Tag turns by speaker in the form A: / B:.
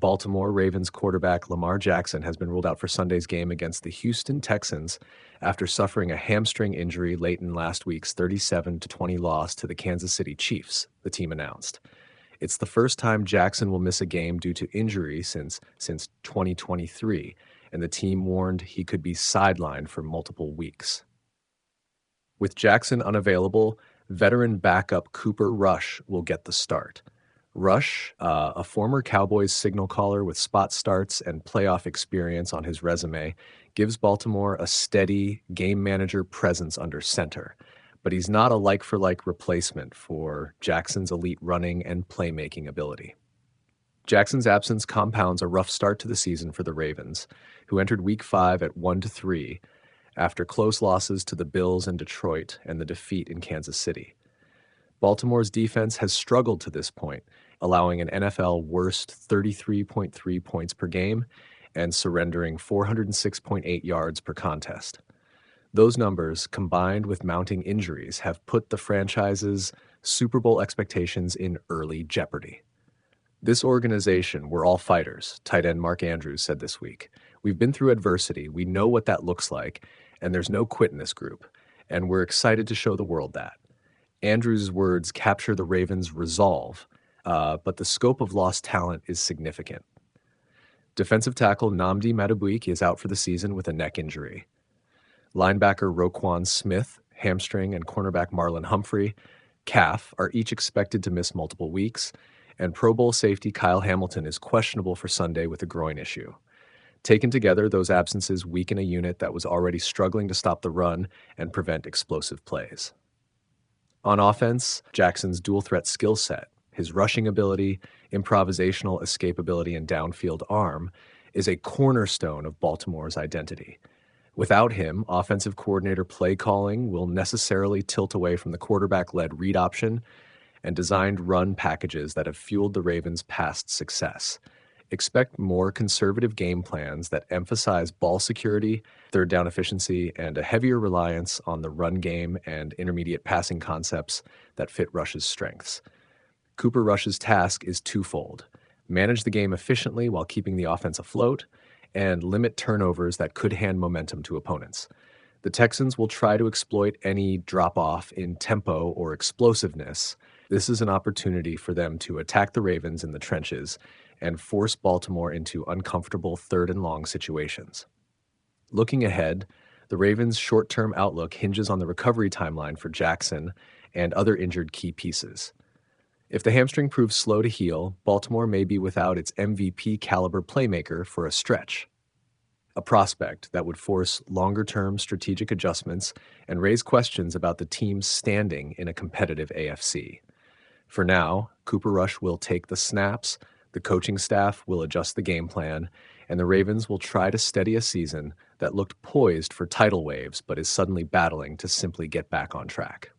A: Baltimore Ravens quarterback Lamar Jackson has been ruled out for Sunday's game against the Houston Texans after suffering a hamstring injury late in last week's 37-20 loss to the Kansas City Chiefs, the team announced. It's the first time Jackson will miss a game due to injury since 2023, and the team warned he could be sidelined for multiple weeks. With Jackson unavailable, veteran backup Cooper Rush will get the start. Rush, a former Cowboys signal caller with spot starts and playoff experience on his resume, gives Baltimore a steady game manager presence under center, but he's not a like-for-like replacement for Jackson's elite running and playmaking ability. Jackson's absence compounds a rough start to the season for the Ravens, who entered Week 5 at 1-3 after close losses to the Bills and Detroit and the defeat in Kansas City. Baltimore's defense has struggled to this point, allowing an NFL worst 33.3 points per game and surrendering 406.8 yards per contest. Those numbers, combined with mounting injuries, have put the franchise's Super Bowl expectations in early jeopardy. "This organization, we're all fighters," tight end Mark Andrews said this week. "We've been through adversity, we know what that looks like, and there's no quit in this group, and we're excited to show the world that." Andrews' words capture the Ravens' resolve, but the scope of lost talent is significant. Defensive tackle Nnamdi Madubuike is out for the season with a neck injury. Linebacker Roquan Smith, hamstring, and cornerback Marlon Humphrey, calf, are each expected to miss multiple weeks, and Pro Bowl safety Kyle Hamilton is questionable for Sunday with a groin issue. Taken together, those absences weaken a unit that was already struggling to stop the run and prevent explosive plays. On offense, Jackson's dual-threat skill set, his rushing ability, improvisational escapability, and downfield arm, is a cornerstone of Baltimore's identity. Without him, offensive coordinator play calling will necessarily tilt away from the quarterback-led read option and designed run packages that have fueled the Ravens' past success. Expect more conservative game plans that emphasize ball security, third down efficiency, and a heavier reliance on the run game and intermediate passing concepts that fit Rush's strengths. Cooper Rush's task is twofold: manage the game efficiently while keeping the offense afloat, and limit turnovers that could hand momentum to opponents. The Texans will try to exploit any drop-off in tempo or explosiveness. This is an opportunity for them to attack the Ravens in the trenches and force Baltimore into uncomfortable third-and-long situations. Looking ahead, the Ravens' short-term outlook hinges on the recovery timeline for Jackson and other injured key pieces. If the hamstring proves slow to heal, Baltimore may be without its MVP-caliber playmaker for a stretch, a prospect that would force longer-term strategic adjustments and raise questions about the team's standing in a competitive AFC. For now, Cooper Rush will take the snaps, the coaching staff will adjust the game plan, and the Ravens will try to steady a season that looked poised for tidal waves but is suddenly battling to simply get back on track.